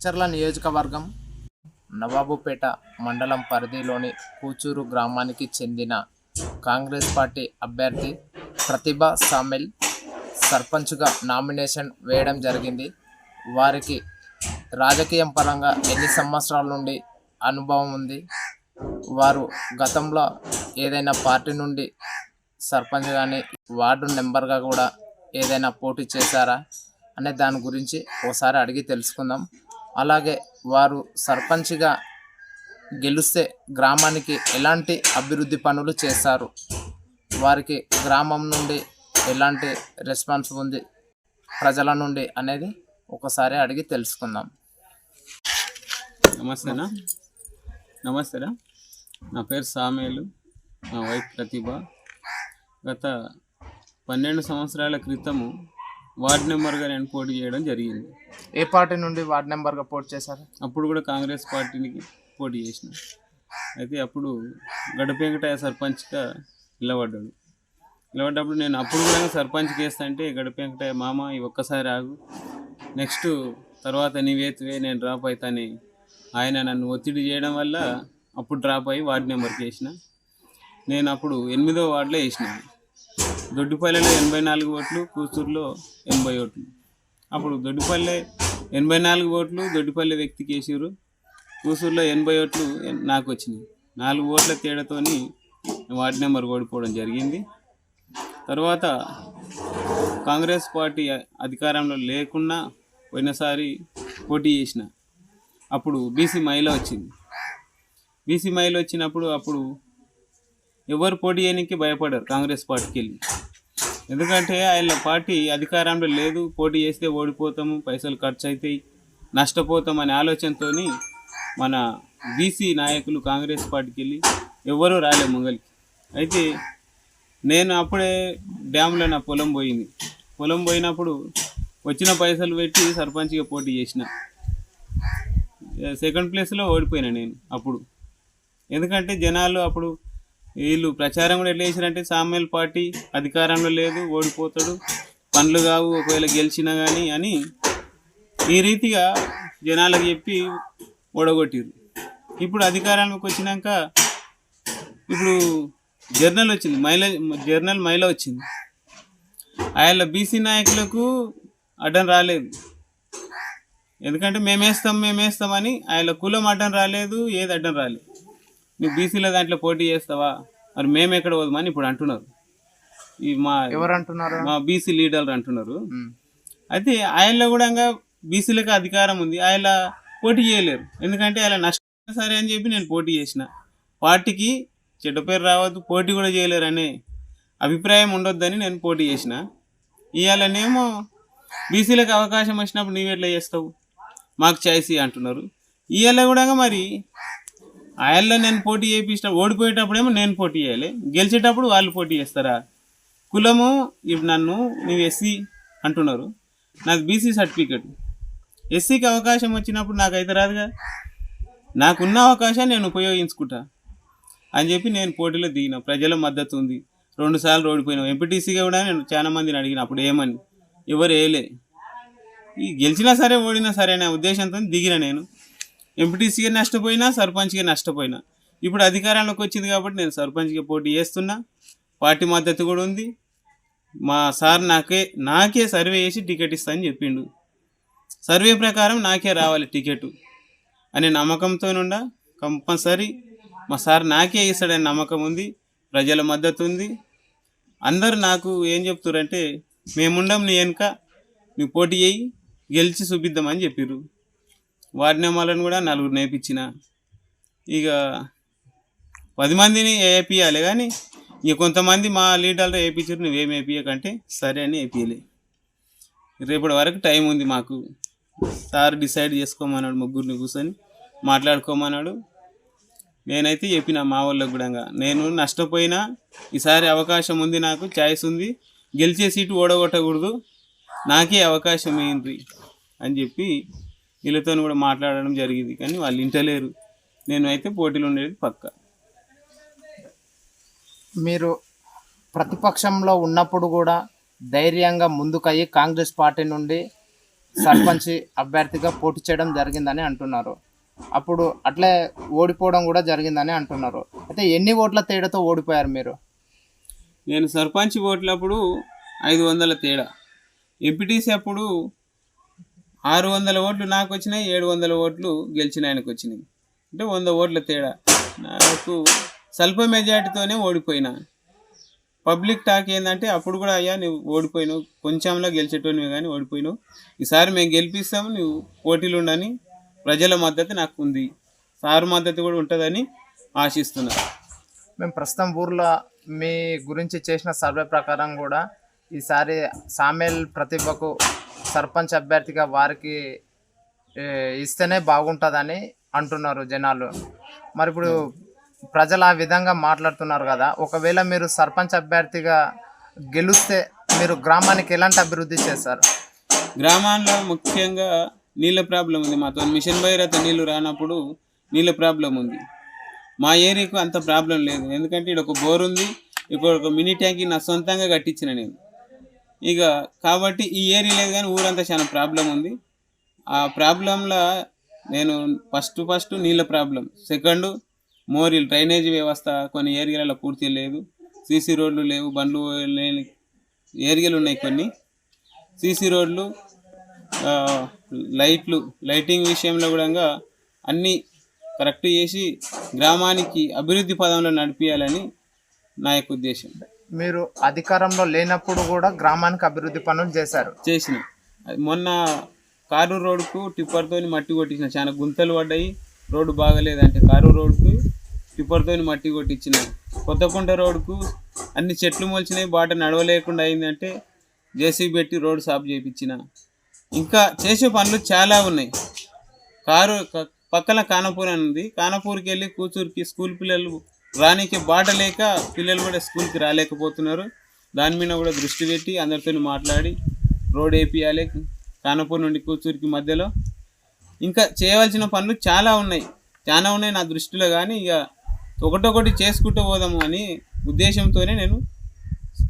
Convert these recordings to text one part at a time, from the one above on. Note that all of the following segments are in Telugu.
మాచర్ల నియోజకవర్గం నవాబుపేట మండలం పరిధిలోని కూచూరు గ్రామానికి చెందిన కాంగ్రెస్ పార్టీ అభ్యర్థి ప్రతిభ సామెల్ సర్పంచ్గా నామినేషన్ వేయడం జరిగింది. వారికి రాజకీయం పరంగా ఎన్ని సంవత్సరాల నుండి అనుభవం ఉంది, వారు గతంలో ఏదైనా పార్టీ నుండి సర్పంచ్ కానీ వార్డు మెంబర్గా కూడా ఏదైనా పోటీ చేశారా అనే దాని గురించి ఒకసారి అడిగి తెలుసుకుందాం. అలాగే వారు సర్పంచ్గా గెలిస్తే గ్రామానికి ఎలాంటి అభివృద్ధి పనులు చేస్తారు, వారికి గ్రామం నుండి ఎలాంటి రెస్పాన్స్ ఉంది ప్రజల నుండి అనేది ఒకసారి అడిగి తెలుసుకుందాం. నమస్తేనా, నా పేరు సామేలు, మా వైఫ్ ప్రతిభ. గత 12 సంవత్సరాల క్రితము వార్డు నెంబర్గా నేను పోటీ చేయడం జరిగింది. ఏ పార్టీ నుండి వార్డు నెంబర్గా పోటీ చేశారు? అప్పుడు కూడా కాంగ్రెస్ పార్టీకి పోటీ చేసిన. అయితే అప్పుడు గడప వెంకటయ్య సర్పంచ్గా నిలబడ్డప్పుడు నేను అప్పుడు కూడా సర్పంచ్కి వేస్తా అంటే గడప వెంకటయ్య మామ ఈ ఒక్కసారి ఆగు, నెక్స్ట్ తర్వాత నీవేతివే నేను డ్రాప్ అవుతాని ఆయన నన్ను ఒత్తిడి చేయడం వల్ల అప్పుడు డ్రాప్ అయ్యి వార్డు నెంబర్కి వేసిన. నేను అప్పుడు 8వ వార్డులో వేసిన. దొడ్డిపల్లెలో 84 ఓట్లు, కూచూరులో 80 ఓట్లు. అప్పుడు దొడ్డిపల్లె 84 ఓట్లు దొడ్డిపల్లె వ్యక్తికి వేసారు, కూచూరులో 80 ఓట్లు నాకు వచ్చినాయి. 4 ఓట్ల తేడాతోని వార్డు నెంబర్ ఓడిపోవడం జరిగింది. తర్వాత కాంగ్రెస్ పార్టీ అధికారంలో లేకున్నా పోయినసారి పోటీ చేసిన. అప్పుడు బీసీ మహిళ వచ్చింది. బీసీ మహిళ వచ్చినప్పుడు అప్పుడు ఎవరు పోటీ చేయడానికి భయపడ్డారు కాంగ్రెస్ పార్టీకి వెళ్ళి. ఎందుకంటే ఆయన పార్టీ అధికారంలో లేదు, పోటీ చేస్తే ఓడిపోతాము, పైసలు ఖర్చు అవుతాయి, నష్టపోతాం అనే ఆలోచనతో మన బీసీ నాయకులు కాంగ్రెస్ పార్టీకి వెళ్ళి ఎవరూ రాలే ముంగలికి. అయితే నేను అప్పుడే డ్యామ్లో నా పొలం పోయినప్పుడు వచ్చిన పైసలు పెట్టి సర్పంచ్గా పోటీ చేసిన. సెకండ్ ప్లేస్లో ఓడిపోయినా నేను అప్పుడు. ఎందుకంటే జనాలు అప్పుడు వీళ్ళు ప్రచారం కూడా ఎట్లా చేశారంటే సామ్యాల్ పార్టీ అధికారంలో లేదు, ఓడిపోతాడు, పనులు కావు ఒకవేళ గెలిచినా కానీ అని ఈ రీతిగా జనాలకు చెప్పి ఓడగొట్టిరు. ఇప్పుడు అధికారంలోకి వచ్చినాక ఇప్పుడు జర్నల్ మహిళ వచ్చింది. ఆయన బీసీ నాయకులకు అడ్డం రాలేదు. ఎందుకంటే మేమేస్తామని ఆయన కులం అడ్డం రాలేదు, ఏది అడ్డం రాలేదు. నువ్వు బీసీల దాంట్లో పోటీ చేస్తావా, మరి మేము ఎక్కడ పోదామని ఇప్పుడు అంటున్నారు. ఎవరు అంటున్నారు? మా బీసీ లీడర్లు అంటున్నారు. అయితే ఆయనలో కూడా బీసీలకు అధికారం ఉంది, ఆయన పోటీ చేయలేరు. ఎందుకంటే ఆయన నష్టం సరే అని చెప్పి నేను పోటీ చేసిన. పార్టీకి చెడ్డ పేరు రావద్దు, పోటీ కూడా చేయలేరు అనే అభిప్రాయం ఉండొద్దని నేను పోటీ చేసిన. ఇవాళనేమో బీసీలకు అవకాశం వచ్చినప్పుడు నీవెట్లా చేస్తావు, మాకు చాయిస్ అంటున్నారు. ఇవాళ కూడా మరి ఆయనలో నేను పోటీ చేయించిన, ఓడిపోయేటప్పుడేమో నేను పోటీ చేయాలి, గెలిచేటప్పుడు వాళ్ళు పోటీ చేస్తారా? కులము ఇప్పుడు నువ్వు ఎస్సీ అంటున్నారు, నాకు బీసీ సర్టిఫికెట్, ఎస్సీకి అవకాశం వచ్చినప్పుడు నాకైతే రాదుగా. నాకున్న అవకాశాన్ని నేను ఉపయోగించుకుంటా అని చెప్పి నేను పోటీలో దిగిన. ప్రజల మద్దతు ఉంది. 2 సార్లు ఓడిపోయినాం. ఎంపీటీసీగా కూడా నేను చాలా మందిని అడిగిన, అప్పుడు ఏమని ఎవరు వేయలే. ఈ గెలిచినా సరే ఓడినా సరే అనే ఉద్దేశంతో దిగిన. నేను ఎంపీటీసీగా నష్టపోయినా, సర్పంచ్గా నష్టపోయినా. ఇప్పుడు అధికారంలోకి వచ్చింది కాబట్టి నేను సర్పంచ్గా పోటీ చేస్తున్నా. పార్టీ మద్దతు కూడా ఉంది. మా సార్ నాకే సర్వే చేసి టికెట్ ఇస్తా అని చెప్పిండు. సర్వే ప్రకారం నాకే రావాలి టికెట్ అనే నమ్మకంతో కంపల్సరీ మా సార్ నాకే ఇస్తాడనే నమ్మకం ఉంది. ప్రజల మద్దతు ఉంది. అందరు నాకు ఏం చెప్తారంటే మేముండం నీ వెనుక, నువ్వు పోటీ చేయి, గెలిచి చూపిద్దామని చెప్పారు. వార్డు నెంబర్లను కూడా 4 నేర్పించిన. ఇక 10 మందిని వేయించాలి కానీ ఇక కొంతమంది మా లీడర్లు వేయించారు, నువ్వేం వేయించకంటే సరే అని వేయించలే. రేపటి వరకు టైం ఉంది మాకు. సార్ డిసైడ్ చేసుకోమన్నాడు, ముగ్గురిని కూర్చొని మాట్లాడుకోమన్నాడు. నేనైతే చెప్పిన మా వాళ్ళకు కూడా, నేను నష్టపోయినా ఈసారి అవకాశం ఉంది, నాకు ఛాయిస్ ఉంది, గెలిచే సీటు ఓడగొట్టకూడదు, నాకే అవకాశం ఏంటి అని చెప్పి వీళ్ళతో కూడా మాట్లాడడం జరిగింది. కానీ వాళ్ళు ఇంటలేరు. నేను అయితే పోటీలు ఉండేది పక్క. మీరు ప్రతిపక్షంలో ఉన్నప్పుడు కూడా ధైర్యంగా ముందుకయ్యి కాంగ్రెస్ పార్టీ నుండి సర్పంచ్ అభ్యర్థిగా పోటీ చేయడం జరిగిందని అంటున్నారు. అప్పుడు అట్లే ఓడిపోవడం కూడా జరిగిందని అంటున్నారు. అయితే ఎన్ని ఓట్ల తేడాతో ఓడిపోయారు మీరు? నేను సర్పంచ్ ఓట్లప్పుడు 500 తేడా, ఎంపీటీసీ అప్పుడు 600 ఓట్లు నాకు వచ్చినాయి, 700 ఓట్లు గెలిచిన ఆయనకు వచ్చినాయి. అంటే 100 ఓట్ల తేడా. నాకు స్వల్ప మెజార్టీతోనే ఓడిపోయినా. పబ్లిక్ టాక్ ఏంటంటే అప్పుడు కూడా అయ్యా నువ్వు ఓడిపోయినావు, కొంచెంలో గెలిచేటోనివి కానీ ఓడిపోయినావు, ఈసారి మేము గెలిపిస్తాము, నువ్వు పోటీలు ఉండని ప్రజల మద్దతు నాకు ఉంది, సారు మద్దతు కూడా ఉంటుందని ఆశిస్తున్నా. మేము ప్రస్తుతం ఊర్లో మీ గురించి చేసిన సర్వే ప్రకారం కూడా ఈసారి సామేల్ ప్రతిభకు సర్పంచ్ అభ్యర్థిగా వారికి ఇస్తేనే బాగుంటుందని అంటున్నారు జనాలు. మరి ఇప్పుడు ప్రజలు ఆ విధంగా మాట్లాడుతున్నారు కదా, ఒకవేళ మీరు సర్పంచ్ అభ్యర్థిగా గెలిస్తే మీరు గ్రామానికి ఎలాంటి అభివృద్ధి చేస్తారు? గ్రామాల్లో ముఖ్యంగా నీళ్ళ ప్రాబ్లం ఉంది. మాతో మిషన్ భగీరథ నీళ్ళు రానప్పుడు నీళ్ళ ప్రాబ్లం ఉంది. మా ఏరియాకు అంత ప్రాబ్లం లేదు, ఎందుకంటే ఇక్కడ ఒక బోర్ ఉంది, ఇప్పుడు ఒక మినీ ట్యాంక్ నా సొంతంగా కట్టించిన నేను. ఇక కాబట్టి ఈ ఏరియా లేదు, కానీ ఊరంతా చాలా ప్రాబ్లం ఉంది. ఆ ప్రాబ్లంలో నేను ఫస్ట్ నీళ్ళ ప్రాబ్లం, సెకండ్ మోరీలు డ్రైనేజీ వ్యవస్థ కొన్ని ఏరియాలలో పూర్తి లేదు, సీసీ రోడ్లు లేవు, బండ్లు లేని ఏరియాలు ఉన్నాయి కొన్ని, సీసీ రోడ్లు, లైటింగ్ విషయంలో కూడా అన్నీ కరెక్ట్ చేసి గ్రామానికి అభివృద్ధి పదంలో నడిపించాలని నా యొక్క ఉద్దేశం. మీరు అధికారంలో లేనప్పుడు కూడా గ్రామానికి అభివృద్ధి పనులు చేసిన మొన్న కారూరు రోడ్డుకు టిప్పర్తో మట్టి కొట్టించిన, చాలా గుంతలు పడ్డాయి, రోడ్డు బాగలేదంటే కారూరు రోడ్డుకు టిప్పర్తో మట్టి కొట్టించిన. కొత్తకుంట రోడ్డుకు అన్ని చెట్లు మొలిచినాయి, బాట నడవలేకుండా అయిందంటే జేసీబీ పెట్టి రోడ్డు సాఫ్ చేయించిన. ఇంకా చేసే పనులు చాలా ఉన్నాయి. పక్కన కానపూర్ అని ఉంది, కానపూర్కి వెళ్ళి కూచూరుకి స్కూల్ పిల్లలు రానికి బాట లేక పిల్లలు కూడా స్కూల్కి రాలేకపోతున్నారు. దాని మీద కూడా దృష్టి పెట్టి అందరితో మాట్లాడి రోడ్ వేపియాలి కానపూర్ నుండి కూచూరుకి మధ్యలో. ఇంకా చేయవలసిన పనులు చాలా ఉన్నాయి నా దృష్టిలో, కానీ ఇక ఒకటొకటి చేసుకుంటూ పోదాము అని ఉద్దేశంతోనే నేను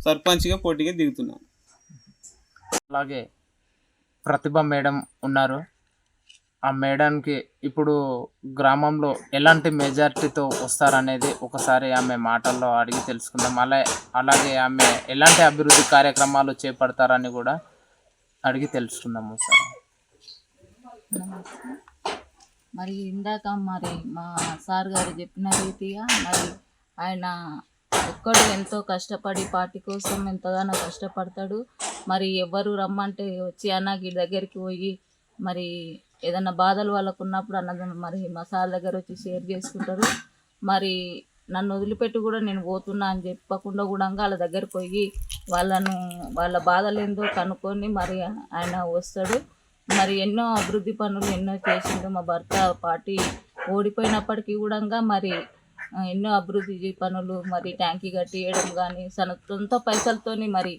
సర్పంచ్గా పోటీగా దిగుతున్నాను. అలాగే ప్రతిభ మేడం ఉన్నారు. ఆ మేడంకి ఇప్పుడు గ్రామంలో ఎలాంటి మెజారిటీతో వస్తారనేది ఒకసారి ఆమె మాటల్లో అడిగి తెలుసుకుందాం. అలాగే ఆమె ఎలాంటి అభివృద్ధి కార్యక్రమాలు చేపడతారని కూడా అడిగి తెలుసుకుందాము సార్. మరి ఇందాక మరి మా సార్ గారు చెప్పిన రీతిగా మరి ఆయన ఒక్కడు ఎంతో కష్టపడి పార్టీ కోసం ఎంతగానో కష్టపడతాడు. మరి ఎవరు రమ్మంటే వచ్చి అన్నకి దగ్గరికి పోయి మరి ఏదన్నా బాధలు వాళ్ళకు ఉన్నప్పుడు అన్నది మరి మా సార్ దగ్గర వచ్చి షేర్ చేసుకుంటారు. మరి నన్ను వదిలిపెట్టి కూడా నేను పోతున్నా అని చెప్పకుండా కూడా వాళ్ళ దగ్గరికి పోయి వాళ్ళ బాధలు ఏందో కనుక్కొని మరి ఆయన వస్తాడు. మరి ఎన్నో అభివృద్ధి పనులు ఎన్నో చేసిండు. మా భర్త పార్టీ ఓడిపోయినప్పటికీ కూడా మరి ఎన్నో అభివృద్ధి పనులు, మరి ట్యాంకీ కట్టియడం కానీ సొంత పైసలతోని మరి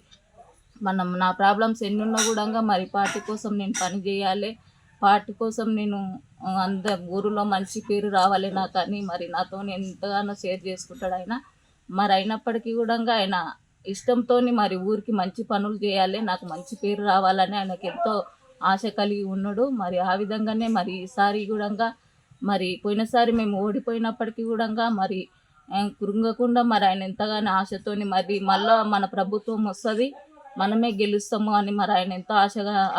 నా ప్రాబ్లమ్స్ ఎన్ని ఉన్నా కూడా మరి పార్టీ కోసం నేను పని చేయాలి, పార్టీ కోసం నేను ఊరిలో మంచి పేరు రావాలి నాకు అని మరి నాతో ఎంతగానో షేర్ చేసుకుంటాడు ఆయన. మరి అయినప్పటికీ కూడా ఆయన ఇష్టంతో మరి ఊరికి మంచి పనులు చేయాలి, నాకు మంచి పేరు రావాలని ఆయనకు ఎంతో ఆశ కలిగి ఉన్నాడు. మరి ఆ విధంగానే మరి ఈసారి కూడా మరి పోయినసారి మేము ఓడిపోయినప్పటికీ కూడా మరి కృంగకుండా మరి ఆయన ఎంతగానో ఆశతోని మరి మళ్ళా మన ప్రభుత్వం వస్తుంది, మనమే గెలుస్తాము అని మరి ఆయన ఎంతో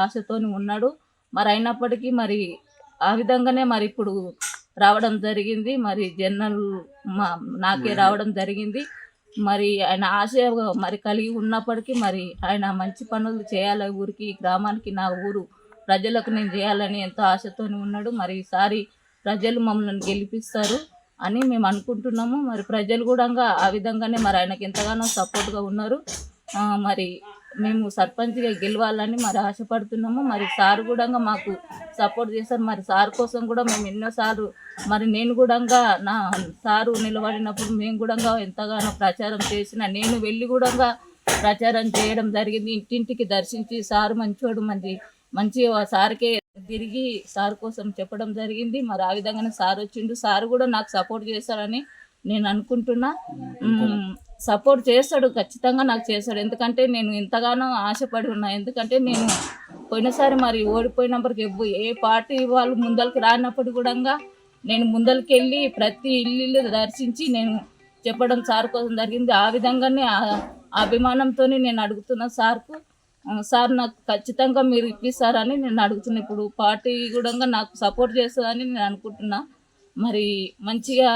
ఆశతోని ఉన్నాడు. మరి అయినప్పటికీ మరి ఆ విధంగానే మరి ఇప్పుడు రావడం జరిగింది. మరి జనరల్ నాకే రావడం జరిగింది. మరి ఆయన ఆశ మరి కలిగి ఉన్నప్పటికీ మరి ఆయన మంచి పనులు చేయాలి, ఊరికి గ్రామానికి నా ఊరు ప్రజలకు నేను చేయాలని ఎంతో ఆశతోని ఉన్నాడు. మరి ఈసారి ప్రజలు మమ్మల్ని గెలిపిస్తారు అని మేము అనుకుంటున్నాము. మరి ప్రజలు కూడా ఆ విధంగానే మరి ఆయనకి ఎంతగానో సపోర్ట్గా ఉన్నారు. మరి మేము సర్పంచ్గా గెలవాలని మరి ఆశపడుతున్నాము. మరి సార్ కూడా మాకు సపోర్ట్ చేస్తారు. మరి సార్ కోసం కూడా మేము ఎన్నోసార్లు మరి నేను కూడా నా సారు నిలబడినప్పుడు మేము కూడా ఎంతగానో ప్రచారం చేసిన, నేను వెళ్ళి కూడా ప్రచారం చేయడం జరిగింది. ఇంటింటికి దర్శించి సారు మంచోడు మంచి సార్కే తిరిగి సార్ కోసం చెప్పడం జరిగింది. మరి ఆ విధంగానే సార్ వచ్చిండు. సార్ కూడా నాకు సపోర్ట్ చేస్తారని నేను అనుకుంటున్నా. సపోర్ట్ చేస్తాడు, ఖచ్చితంగా నాకు చేస్తాడు. ఎందుకంటే నేను ఎంతగానో ఆశపడి ఉన్నా. ఎందుకంటే నేను పోయినసారి మరి ఓడిపోయినప్పటికి ఏ పార్టీ వాళ్ళు ముందరికి రానప్పుడు కూడా నేను ముందరికి వెళ్ళి ప్రతి ఇల్లు దర్శించి నేను చెప్పడం సార్ కోసం జరిగింది. ఆ విధంగానే ఆ అభిమానంతో నేను అడుగుతున్న సార్కు, సార్ నాకు ఖచ్చితంగా మీరు ఇప్పిస్తారని నేను అడుగుతున్నా. ఇప్పుడు పార్టీ కూడా నాకు సపోర్ట్ చేస్తుందని నేను అనుకుంటున్నా. మరి మంచిగా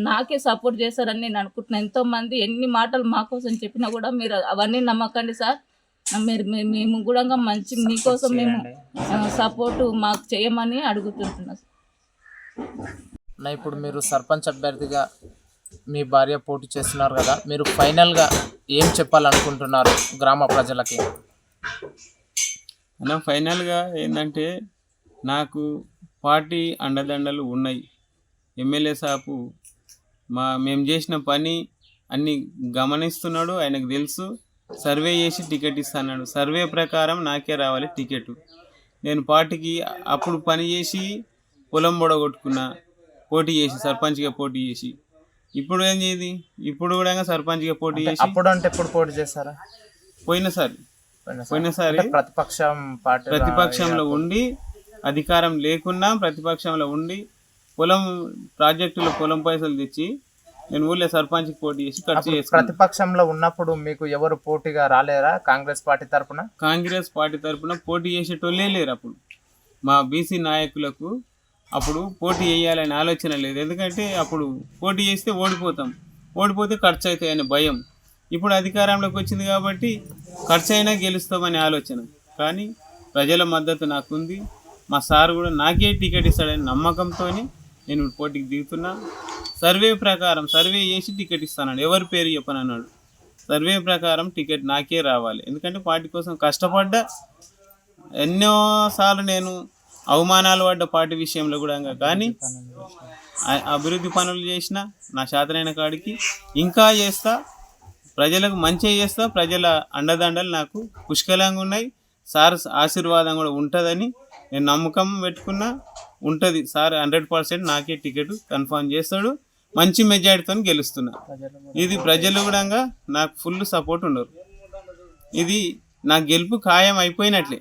నాకే సపోర్ట్ చేస్తారని నేను అనుకుంటున్నాను. ఎంతోమంది ఎన్ని మాటలు మా కోసం చెప్పినా కూడా మీరు అవన్నీ నమ్మకండి సార్. మేము కూడా మంచి మీకోసం మేము సపోర్టు మాకు చేయమని అడుగుతుంటున్నాం. ఇప్పుడు మీరు సర్పంచ్ అభ్యర్థిగా మీ భార్య పోటీ చేస్తున్నారు కదా, మీరు ఫైనల్గా ఏం చెప్పాలనుకుంటున్నారు గ్రామ ప్రజలకి? అన్న ఫైనల్గా ఏంటంటే నాకు పార్టీ అండదండలు ఉన్నాయి. ఎమ్మెల్యే సాపు మేము చేసిన పని అన్నీ గమనిస్తున్నాడు, ఆయనకు తెలుసు. సర్వే చేసి టికెట్ ఇస్తున్నాడు. సర్వే ప్రకారం నాకే రావాలి టికెట్. నేను పార్టీకి అప్పుడు పని చేసి పొలం బొడగొట్టుకున్నా, పోటీ చేసి సర్పంచ్గా పోటీ చేసి. ఇప్పుడు ఏం చేయదు, ఇప్పుడు కూడా సర్పంచ్గా పోటీ చేసి. అప్పుడు అంటే ఎప్పుడు పోటీ చేస్తారా? పోయినసారి ప్రతిపక్షంలో ఉండి, అధికారం లేకున్నా ప్రతిపక్షంలో ఉండి పొలం ప్రాజెక్టులో పొలం పైసలు తెచ్చి నేను ఊళ్ళో సర్పంచ్కి పోటీ చేసి ఖర్చు చేసి. ప్రతిపక్షంలో ఉన్నప్పుడు మీకు ఎవరు పోటీగా రాలేరా? కాంగ్రెస్ పార్టీ తరఫున పోటీ చేసేటోళ్ళే లేరు. అప్పుడు మా బీసీ నాయకులకు అప్పుడు పోటీ చేయాలనే ఆలోచన లేదు. ఎందుకంటే అప్పుడు పోటీ చేస్తే ఓడిపోతే ఖర్చు అవుతాయనే భయం. ఇప్పుడు అధికారంలోకి వచ్చింది కాబట్టి ఖర్చు అయినా గెలుస్తామనే ఆలోచన. కానీ ప్రజల మద్దతు నాకుంది. మా సార్ కూడా నాకే టికెట్ ఇస్తాడని నమ్మకంతో నేను పోటీకి దిగుతున్నా. సర్వే ప్రకారం సర్వే చేసి టికెట్ ఇస్తాను, ఎవరి పేరు చెప్పనన్నాడు. సర్వే ప్రకారం టికెట్ నాకే రావాలి. ఎందుకంటే పార్టీ కోసం కష్టపడ్డా. ఎన్నోసార్లు నేను అవమానాలు పడ్డ పార్టీ విషయంలో కూడా. కానీ అభివృద్ధి పనులు చేసిన నా శాతనైన కాడికి ఇంకా చేస్తా, ప్రజలకు మంచిగా చేస్తా. ప్రజల అండదండలు నాకు పుష్కలంగా ఉన్నాయి. సార్ ఆశీర్వాదం కూడా ఉంటుందని నేను నమ్మకం పెట్టుకున్నా. ఉంటుంది సార్ 100% నాకే టికెట్ కన్ఫర్మ్ చేస్తాడు. మంచి మెజారిటీతో గెలుస్తున్నా. ఇది ప్రజలు కూడా నాకు ఫుల్ సపోర్ట్ ఉన్నారు. ఇది నా గెలుపు ఖాయం అయిపోయినట్లే.